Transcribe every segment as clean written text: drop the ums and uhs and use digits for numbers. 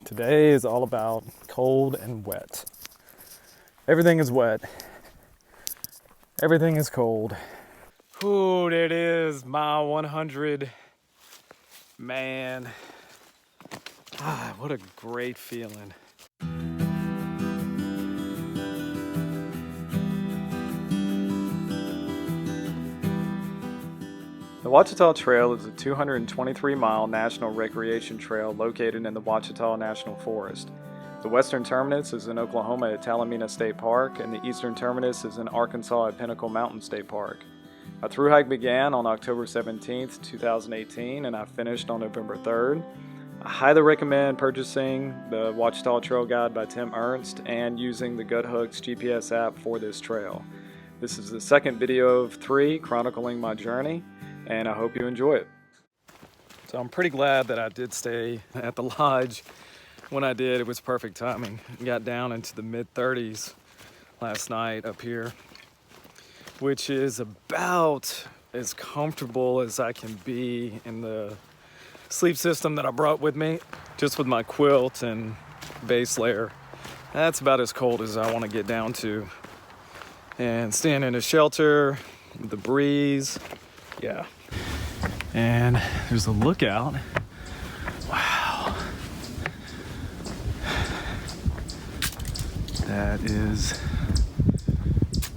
Today is all about cold and wet. Everything is wet. Everything is cold. Ooh, there it is, mile 100. Man, what a great feeling. The Ouachita Trail is a 223-mile national recreation trail located in the Ouachita National Forest. The western terminus is in Oklahoma at Talamina State Park, and the eastern terminus is in Arkansas at Pinnacle Mountain State Park. A thru-hike began on October 17, 2018, and I finished on November 3rd. I highly recommend purchasing the Ouachita Trail Guide by Tim Ernst and using the Guthooks GPS app for this trail. This is the second video of 3 chronicling my journey, and I hope you enjoy it. So I'm pretty glad that I did stay at the lodge when I did. It was perfect timing. I got down into the mid-30s last night up here, which is about as comfortable as I can be in the sleep system that I brought with me, just with my quilt and base layer. That's about as cold as I want to get down to. And staying in a shelter, the breeze, yeah. And there's a lookout. Wow. That is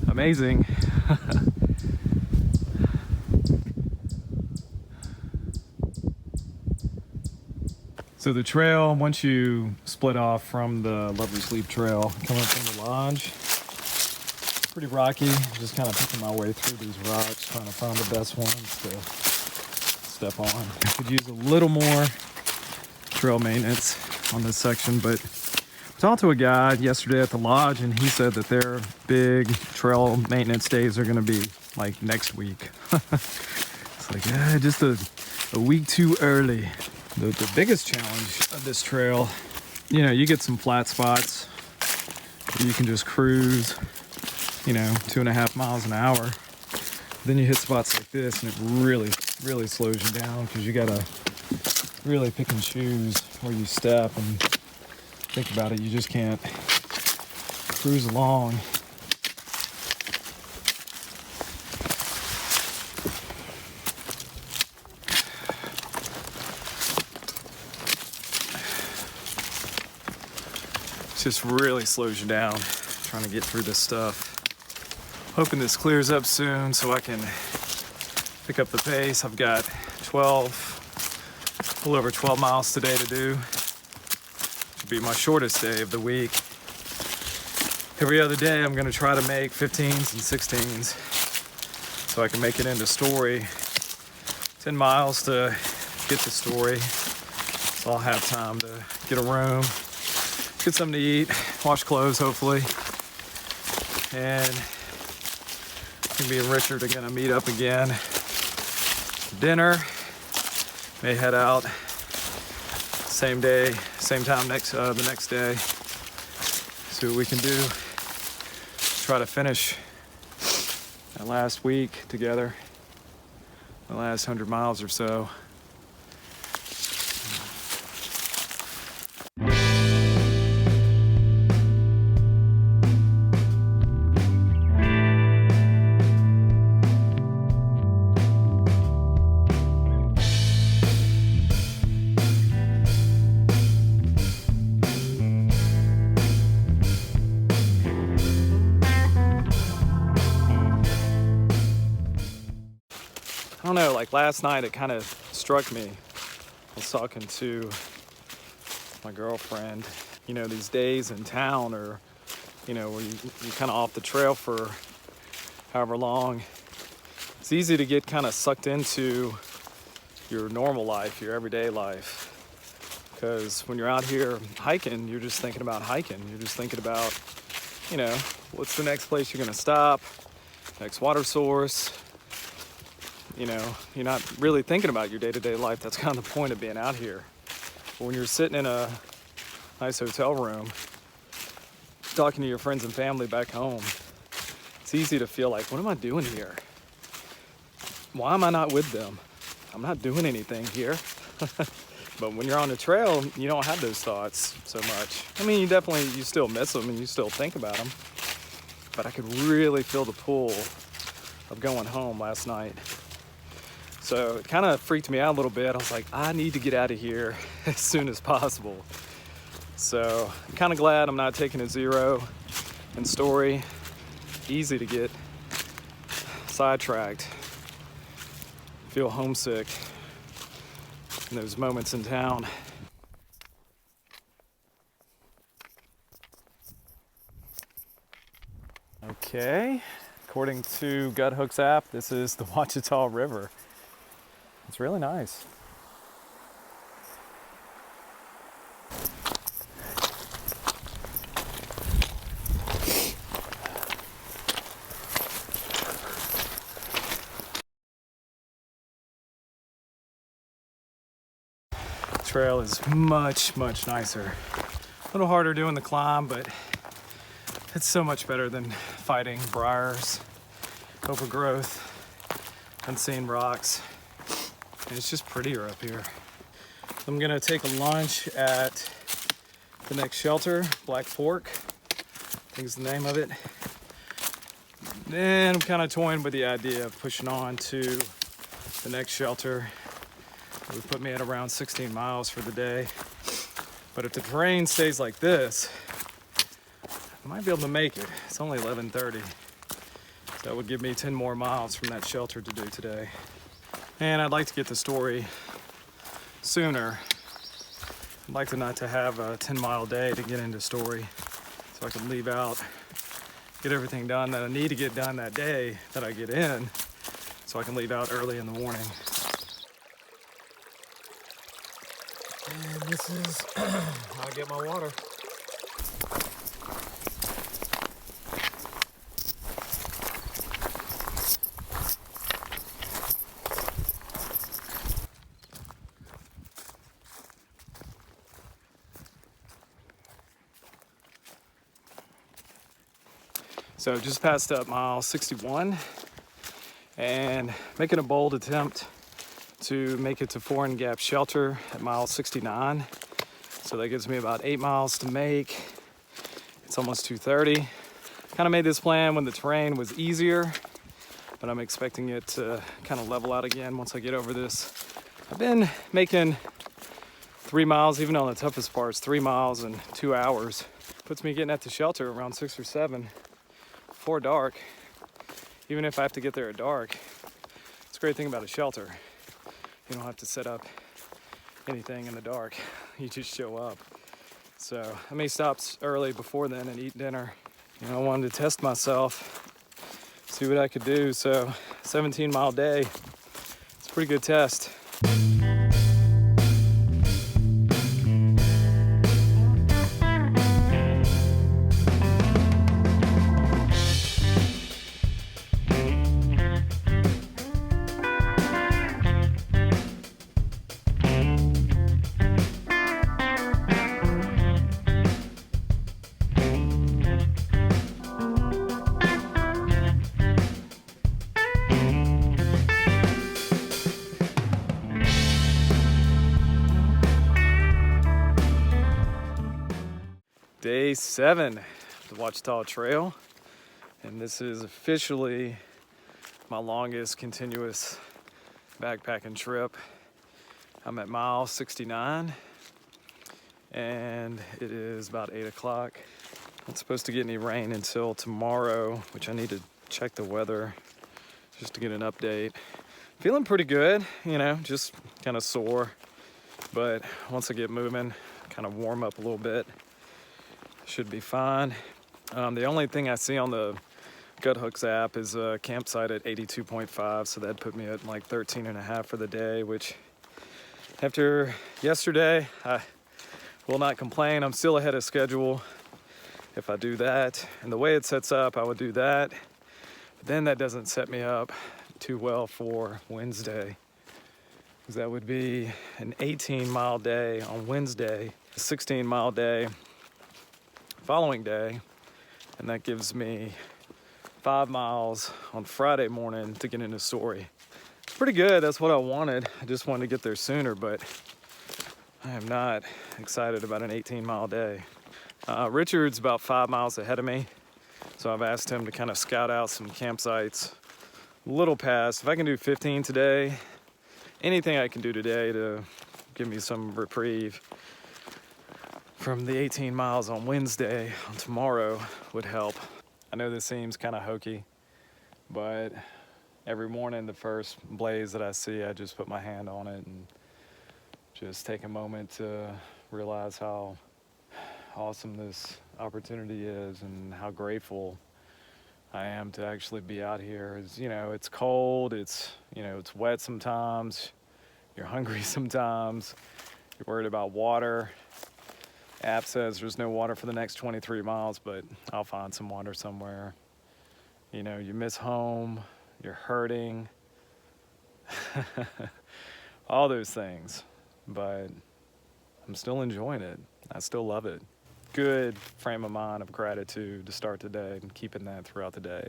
amazing. So the trail, once you split off from the Lovely Sleep Trail, coming from the lodge, pretty rocky. Just kind of picking my way through these rocks, trying to find the best ones to step on. I could use a little more trail maintenance on this section, but I talked to a guy yesterday at the lodge, and he said that their big trail maintenance days are going to be like next week. It's like, just a week too early. The biggest challenge of this trail, you get some flat spots where you can just cruise, 2.5 miles an hour. Then you hit spots like this, and it really slows you down, because you gotta really pick and choose where you step. And think about it, you just can't cruise along. It just really slows you down trying to get through this stuff. Hoping this clears up soon so I can pick up the pace. I've got a little over 12 miles today to do. It'll be my shortest day of the week. Every other day I'm gonna try to make 15s and 16s so I can make it into Story. 10 miles to get to Story, so I'll have time to get a room, get something to eat, wash clothes hopefully, and me and Richard are gonna meet up again for dinner. May head out same day, same time the next day. See what we can do. Try to finish that last week together, the last 100 miles or so. I don't know, like last night it kind of struck me. I was talking to my girlfriend, these days in town, or, where you're kind of off the trail for however long. It's easy to get kind of sucked into your normal life, your everyday life. Because when you're out here hiking, you're just thinking about hiking. You're just thinking about, what's the next place you're gonna stop, next water source. You're not really thinking about your day-to-day life. That's kind of the point of being out here. But when you're sitting in a nice hotel room, talking to your friends and family back home, it's easy to feel like, what am I doing here? Why am I not with them? I'm not doing anything here. But when you're on the trail, you don't have those thoughts so much. I mean, you still miss them and you still think about them. But I could really feel the pull of going home last night. So it kind of freaked me out a little bit. I was like, I need to get out of here as soon as possible. So I'm kind of glad I'm not taking a 0 in Story. Easy to get sidetracked, feel homesick in those moments in town. Okay, according to Guthook's app, this is the Ouachita River. It's really nice. Trail is much nicer. A little harder doing the climb, but it's so much better than fighting briars, overgrowth, unseen rocks, and it's just prettier up here. I'm gonna take a lunch at the next shelter, Black Fork, I think is the name of it. Then I'm kind of toying with the idea of pushing on to the next shelter. It would put me at around 16 miles for the day. But if the terrain stays like this, I might be able to make it. It's only 11:30. So that would give me 10 more miles from that shelter to do today. And I'd like to get the Story sooner. I'd like to not to have a 10-mile day to get into Story. So I can leave out, get everything done that I need to get done that day that I get in. So I can leave out early in the morning. And this is how I get my water. So just passed up mile 61 and making a bold attempt to make it to Foreign Gap Shelter at mile 69. So that gives me about 8 miles to make. It's almost 2:30. Kind of made this plan when the terrain was easier, but I'm expecting it to kind of level out again once I get over this. I've been making 3 miles, even on the toughest parts, 3 miles in 2 hours. Puts me getting at the shelter around 6 or 7 before dark, even if I have to get there at dark. It's a great thing about a shelter. You don't have to set up anything in the dark. You just show up. So I may stop early before then and eat dinner. You know, I wanted to test myself, see what I could do. So 17-mile day, it's a pretty good test. Day 7 of the Ouachita Trail, and this is officially my longest continuous backpacking trip. I'm at mile 69 and it is about 8 o'clock. Not supposed to get any rain until tomorrow, which I need to check the weather just to get an update. Feeling pretty good, you know, just kind of sore, but once I get moving, kind of warm up a little bit, should be fine. The only thing I see on the Guthook's app is a campsite at 82.5, so that'd put me at like 13.5 for the day, which after yesterday, I will not complain. I'm still ahead of schedule if I do that. And the way it sets up, I would do that. But then that doesn't set me up too well for Wednesday, because that would be an 18-mile day on Wednesday, a 16-mile day following day, and that gives me 5 miles on Friday morning to get into Story. It's pretty good. That's what I wanted. I just wanted to get there sooner, but I am not excited about an 18-mile day. Richard's about 5 miles ahead of me, so I've asked him to kind of scout out some campsites a little past. If I can do 15 today, anything I can do today to give me some reprieve from the 18 miles on Wednesday on tomorrow would help. I know this seems kind of hokey, but every morning the first blaze that I see, I just put my hand on it and just take a moment to realize how awesome this opportunity is and how grateful I am to actually be out here. It's, you know, it's cold, it's, you know, it's wet sometimes, you're hungry sometimes, you're worried about water. App says there's no water for the next 23 miles, but I'll find some water somewhere. You know, you miss home, you're hurting, all those things, but I'm still enjoying it. I still love it. Good frame of mind of gratitude to start the day and keeping that throughout the day.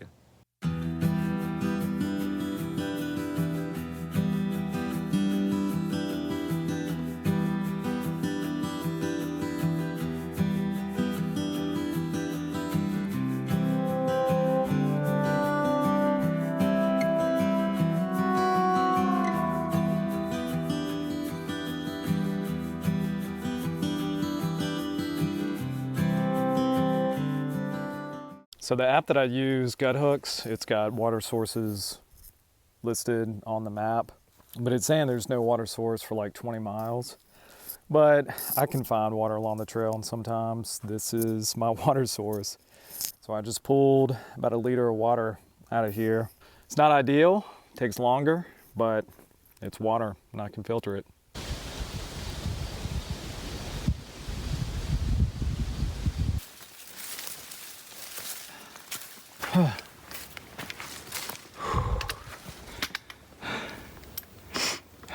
So the app that I use, Gut Hooks, it's got water sources listed on the map, but it's saying there's no water source for like 20 miles. But I can find water along the trail, and sometimes this is my water source. So I just pulled about 1 liter of water out of here. It's not ideal, takes longer, but it's water and I can filter it.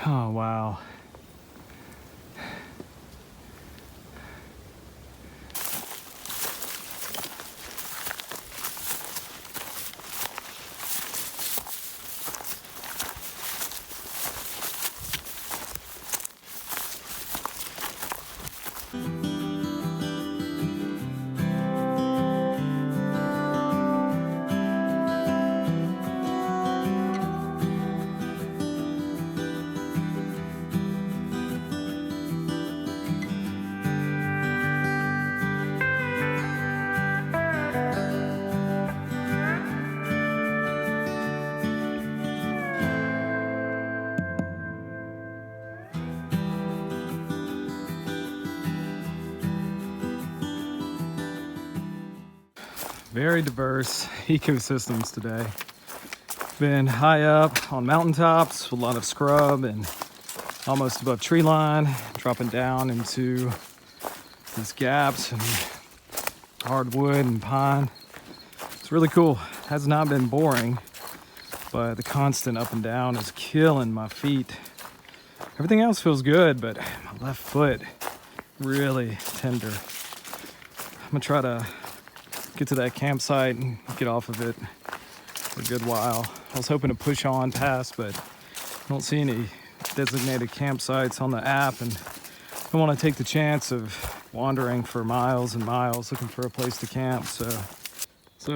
Oh, wow. Very diverse ecosystems today. Been high up on mountaintops with a lot of scrub and almost above tree line, dropping down into these gaps and hardwood and pine. It's really cool. Has not been boring, but the constant up and down is killing my feet. Everything else feels good, but my left foot really tender. I'm gonna try to get to that campsite and get off of it for a good while. I was hoping to push on past, but I don't see any designated campsites on the app, and I don't want to take the chance of wandering for miles and miles looking for a place to camp. So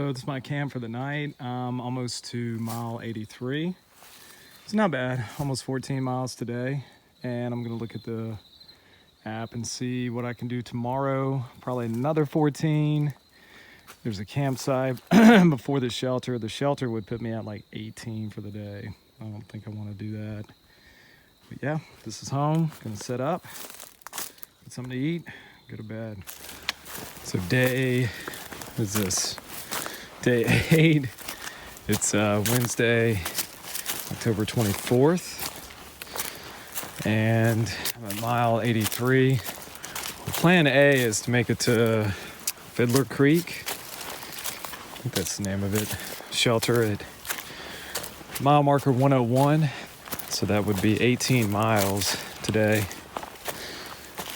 it's my camp for the night. Almost to mile 83. It's not bad, almost 14 miles today, and I'm gonna look at the app and see what I can do tomorrow. Probably another 14. There's a campsite before the shelter. The shelter would put me at like 18 for the day. I don't think I want to do that. But yeah, this is home. Gonna set up, get something to eat, go to bed. So day, what is this? Day 8. It's Wednesday, October 24th. And I'm at mile 83. The plan A is to make it to Fiddler Creek. I think that's the name of it. Shelter at mile marker 101. So that would be 18 miles today.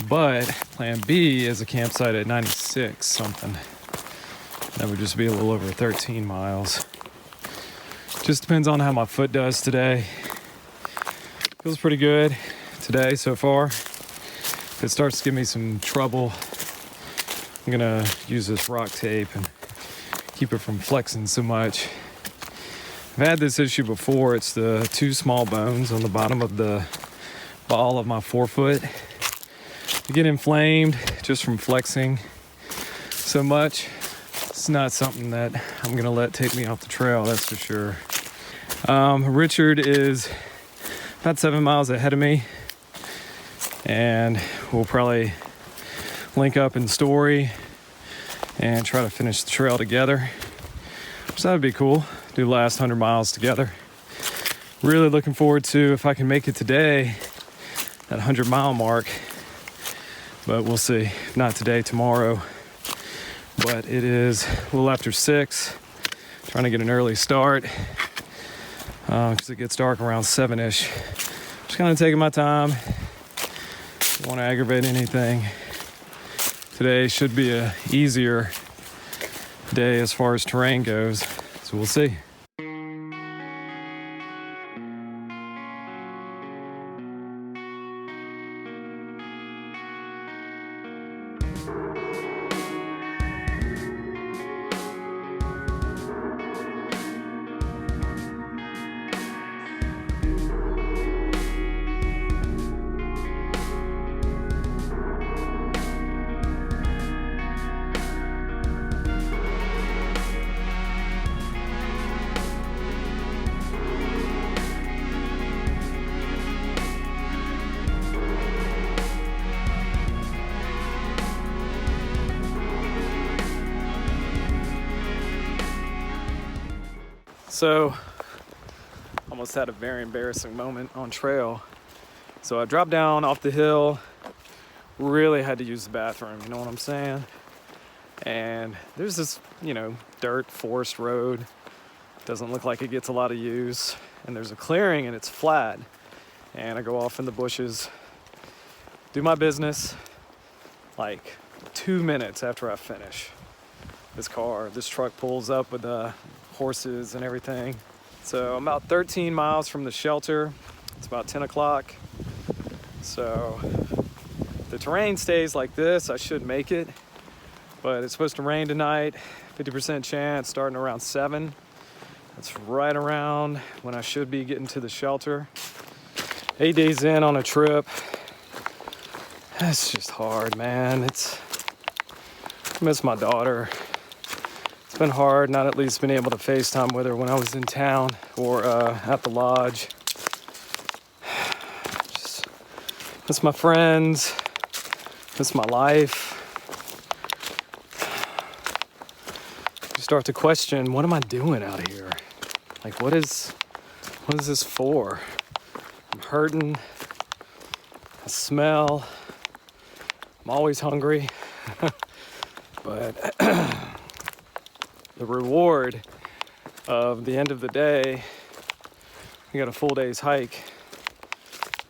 But plan B is a campsite at 96 something. That would just be a little over 13 miles. Just depends on how my foot does today. Feels pretty good today so far. if it starts to give me some trouble, I'm gonna use this rock tape and keep it from flexing so much. I've had this issue before. It's the two small bones on the bottom of the ball of my forefoot. They get inflamed just from flexing so much. It's not something that I'm gonna let take me off the trail, that's for sure. Richard is about 7 miles ahead of me, and we'll probably link up in Story and try to finish the trail together. So that'd be cool. Do the last 100 miles together. Really looking forward to if I can make it today, that 100-mile mark. But we'll see. If not today, tomorrow. But it is a little after 6. Trying to get an early start because it gets dark around 7-ish. Just kind of taking my time. Don't want to aggravate anything. Today should be a easier day as far as terrain goes, so we'll see. So, almost had a very embarrassing moment on trail. So I dropped down off the hill, really had to use the bathroom, you know what I'm saying? And there's this, dirt forest road. Doesn't look like it gets a lot of use. And there's a clearing and it's flat. And I go off in the bushes, do my business, like 2 minutes after I finish. This truck pulls up with horses and everything. So I'm about 13 miles from the shelter. It's about 10 o'clock. So if the terrain stays like this, I should make it. But it's supposed to rain tonight, 50% chance, starting around 7. That's right around when I should be getting to the shelter. 8 days in on a trip. It's just hard, man. I miss my daughter. It's been hard not at least being able to FaceTime with her when I was in town or at the lodge. Just miss my friends, miss my life. You start to question, what am I doing out here? Like, what is this for? I'm hurting. I smell. I'm always hungry. But the reward of the end of the day, we got a full day's hike,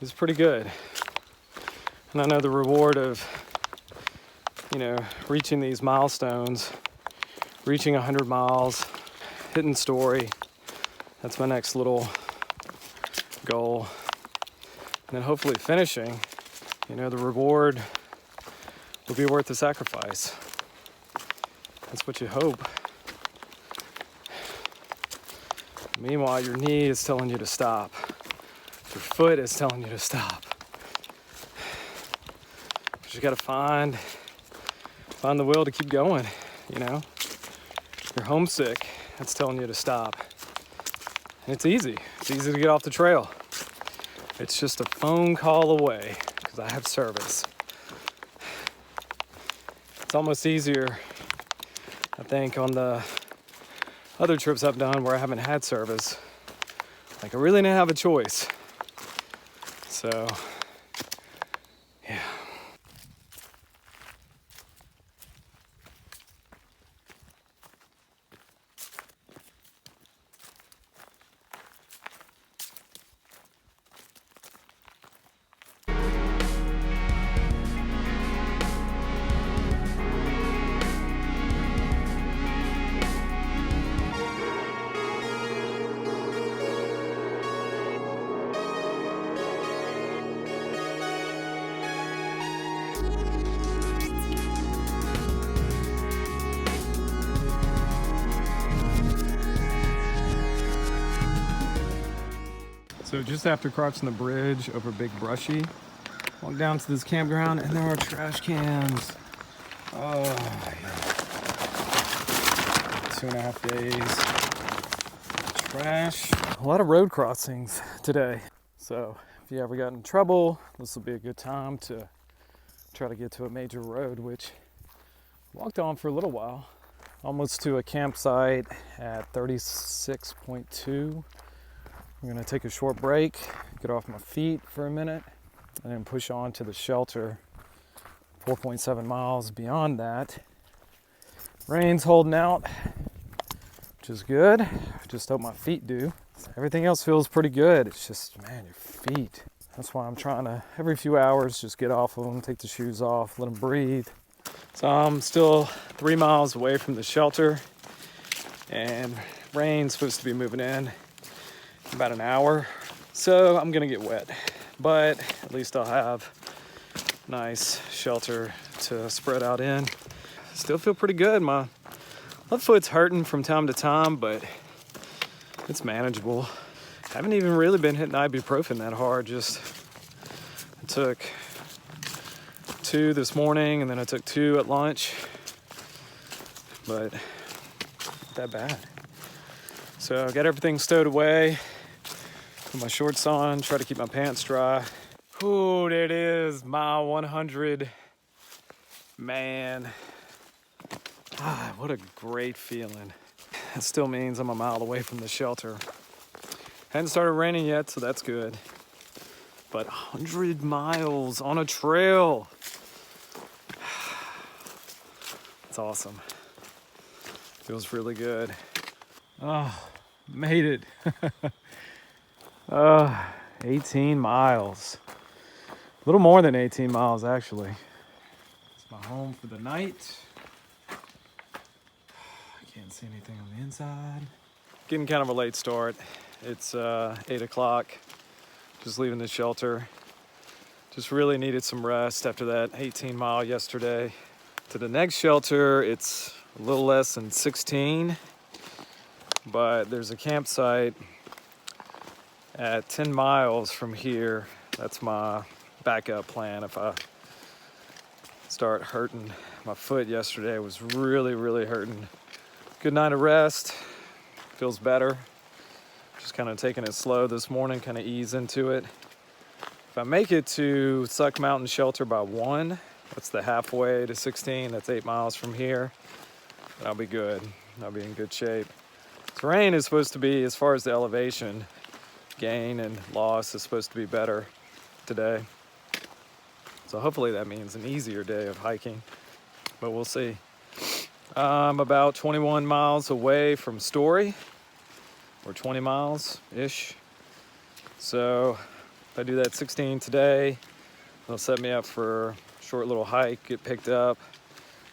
is pretty good. And I know the reward of, reaching these milestones, reaching 100 miles, hitting Story, that's my next little goal. And then hopefully finishing, the reward will be worth the sacrifice. That's what you hope. Meanwhile, your knee is telling you to stop. Your foot is telling you to stop. But you gotta find the will to keep going, You're homesick, that's telling you to stop. And it's easy. It's easy to get off the trail. It's just a phone call away, because I have service. It's almost easier, I think, on the other trips I've done where I haven't had service. Like, I really didn't have a choice. So, yeah. So just after crossing the bridge over Big Brushy, walk down to this campground and there are trash cans. Oh, yeah. 2.5 days. Trash. A lot of road crossings today. So if you ever got in trouble, this will be a good time to try to get to a major road, which I walked on for a little while. Almost to a campsite at 36.2. I'm gonna take a short break, get off my feet for a minute, and then push on to the shelter. 4.7 miles beyond that. Rain's holding out, which is good. Just hope my feet do. Everything else feels pretty good. It's just, man, your feet. That's why I'm trying to, every few hours, just get off of them, take the shoes off, let them breathe. So I'm still 3 miles away from the shelter, and rain's supposed to be moving in about an hour. So I'm gonna get wet, but at least I'll have nice shelter to spread out in. Still feel pretty good. My left foot's hurting from time to time, but it's manageable. Haven't even really been hitting ibuprofen that hard. Just I took 2 this morning and then I took 2 at lunch, but not that bad. So I got everything stowed away, put my shorts on, try to keep my pants dry. Ooh, there it is, mile 100. Man, what a great feeling. That still means I'm a mile away from the shelter. Hadn't started raining yet, so that's good. But 100 miles on a trail. It's awesome. Feels really good. Oh, made it. 18 miles. A little more than 18 miles, actually. It's my home for the night. I can't see anything on the inside. Getting kind of a late start. It's 8 o'clock. Just leaving the shelter. Just really needed some rest after that 18 mile yesterday. To the next shelter, it's a little less than 16, but there's a campsite at 10 miles from here. That's my backup plan if I start hurting. My foot yesterday was really, really hurting. Good night of rest. Feels better. Just kind of taking it slow this morning, kind of ease into it. If I make it to Suck Mountain Shelter by 1, that's the halfway to 16, that's 8 miles from here, I'll be good. I'll be in good shape. Terrain is supposed to be, as far as the elevation gain and loss, is supposed to be better today. So hopefully that means an easier day of hiking, but we'll see. I'm about 21 miles away from Story, or 20 miles-ish. So if I do that 16 today, it'll set me up for a short little hike, get picked up,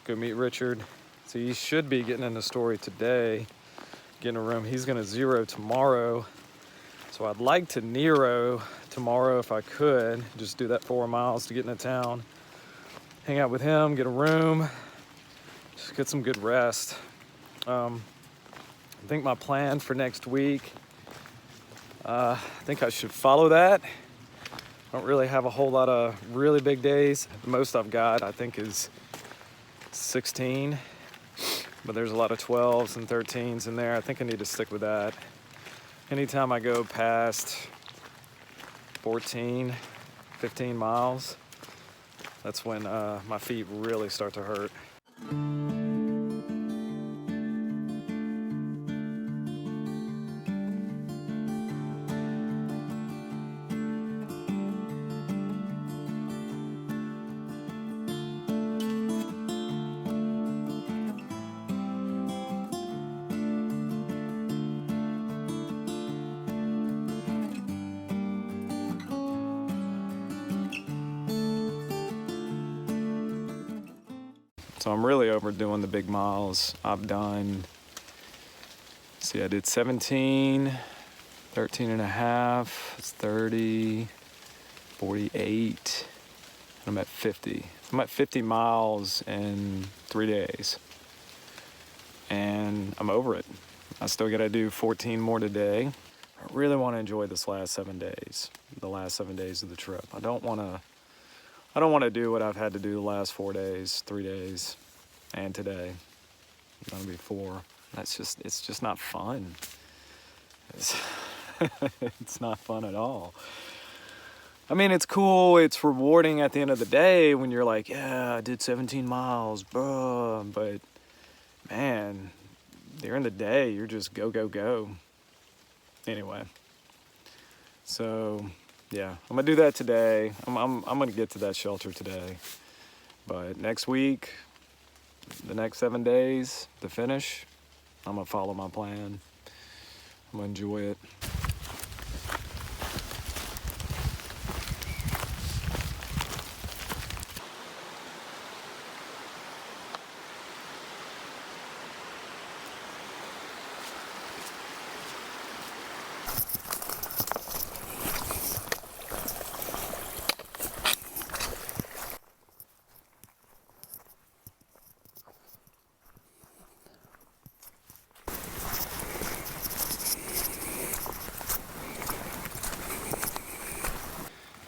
go meet Richard. So he should be getting in the Story today, getting a room. He's gonna zero tomorrow. So I'd like to Nero tomorrow if I could, just do that 4 miles to get into town, hang out with him, get a room, just get some good rest. I think my plan for next week, I think I should follow that. I don't really have a whole lot of really big days. The most I've got, I think, is 16, but there's a lot of 12s and 13s in there. I think I need to stick with that. Anytime I go past 14, 15 miles, that's when my feet really start to hurt. So I'm really overdoing the big miles. I've done, see, I did 17, 13 and a half, it's 30, 48, and I'm at 50. I'm at 50 miles in 3 days. And I'm over it. I still gotta do 14 more today. I really want to enjoy this last 7 days, the last 7 days of the trip. I don't want to do what I've had to do the last 4 days, 3 days, and today. It's gonna be 4. It's just not fun. It's not fun at all. I mean, it's cool, it's rewarding at the end of the day when you're like, yeah, I did 17 miles, bro. But man, during the day, you're just go, go, go. Anyway, so yeah, I'm gonna do that today. I'm gonna get to that shelter today. But next week, the next 7 days, the finish, I'm gonna follow my plan. I'm gonna enjoy it.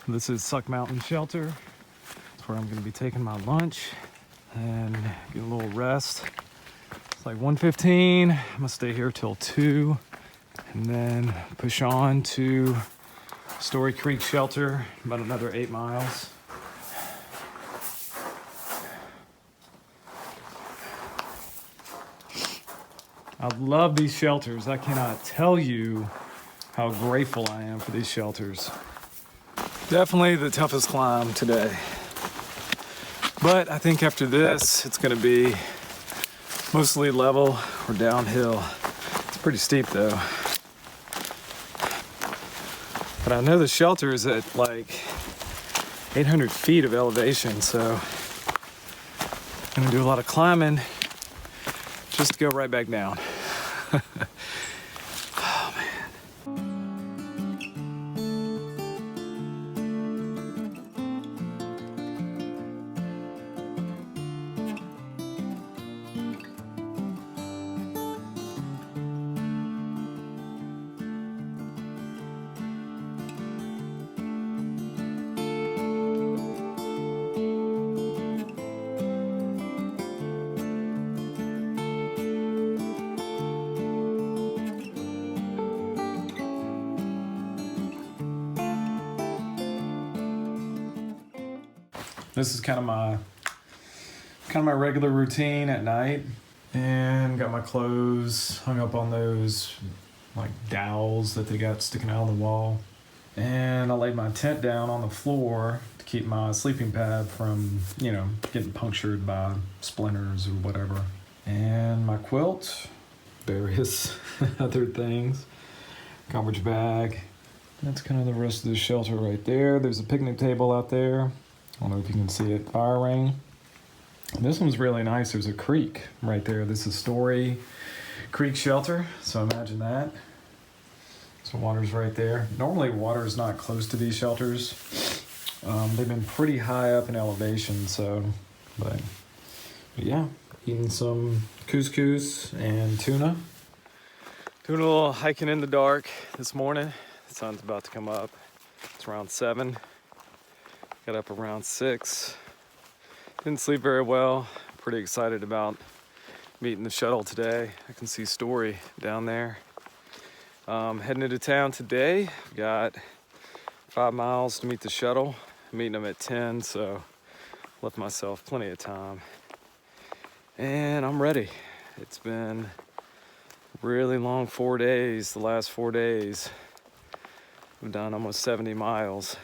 This is Suck Mountain Shelter. It's where I'm gonna be taking my lunch and get a little rest. It's like 1:15. I'm gonna stay here till 2 and then push on to Story Creek Shelter, about another 8 miles. I love these shelters. I cannot tell you how grateful I am for these shelters. Definitely the toughest climb today. But I think after this, it's gonna be mostly level or downhill. It's pretty steep though. But I know the shelter is at like 800 feet of elevation, so I'm gonna do a lot of climbing just to go right back down. Oh man. This is kind of my regular routine at night, and got my clothes hung up on those like dowels that they got sticking out of the wall, and I laid my tent down on the floor to keep my sleeping pad from, you know, getting punctured by splinters or whatever, and my quilt, various other things, garbage bag. That's kind of the rest of the shelter right there. There's a picnic table out there. I don't know if you can see it, fire ring. And this one's really nice. There's a creek right there. This is Story Creek Shelter, so imagine that. So water's right there. Normally water is not close to these shelters. They've been pretty high up in elevation, so, but yeah, eating some couscous and tuna. Doing a little hiking in the dark this morning. The sun's about to come up. It's around 7. Got up around 6. Didn't sleep very well. Pretty excited about meeting the shuttle today. I can see Story down there. Heading into town today. Got 5 miles to meet the shuttle. Meeting them at 10, so left myself plenty of time. And I'm ready. It's been a really long 4 days. The last 4 days, I've done almost 70 miles.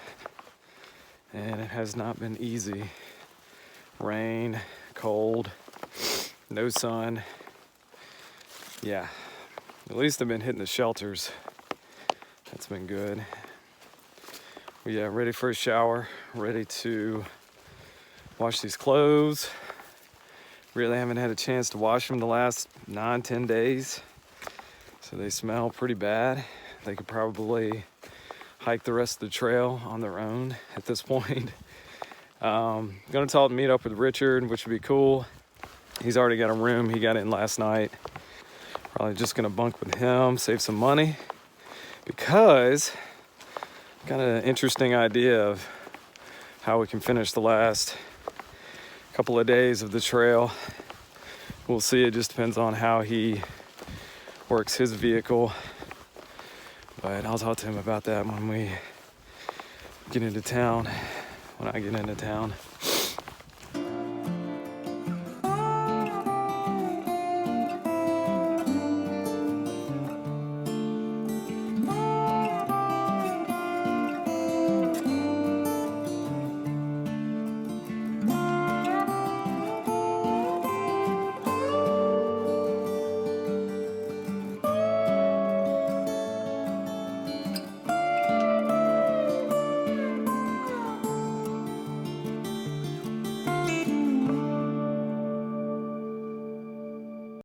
And it has not been easy. Rain, cold, no sun. Yeah, at least I've been hitting the shelters. That's been good. But yeah, ready for a shower, ready to wash these clothes. Really haven't had a chance to wash them the last 9-10 days. So they smell pretty bad. They could probably hike the rest of the trail on their own at this point. Gonna talk, meet up with Richard, which would be cool. He's already got a room. He got in last night. Probably just gonna bunk with him, save some money. because I've got an interesting idea of how we can finish the last couple of days of the trail. We'll see. It just depends on how he works his vehicle, but I'll talk to him about that when we get into town, when I get into town.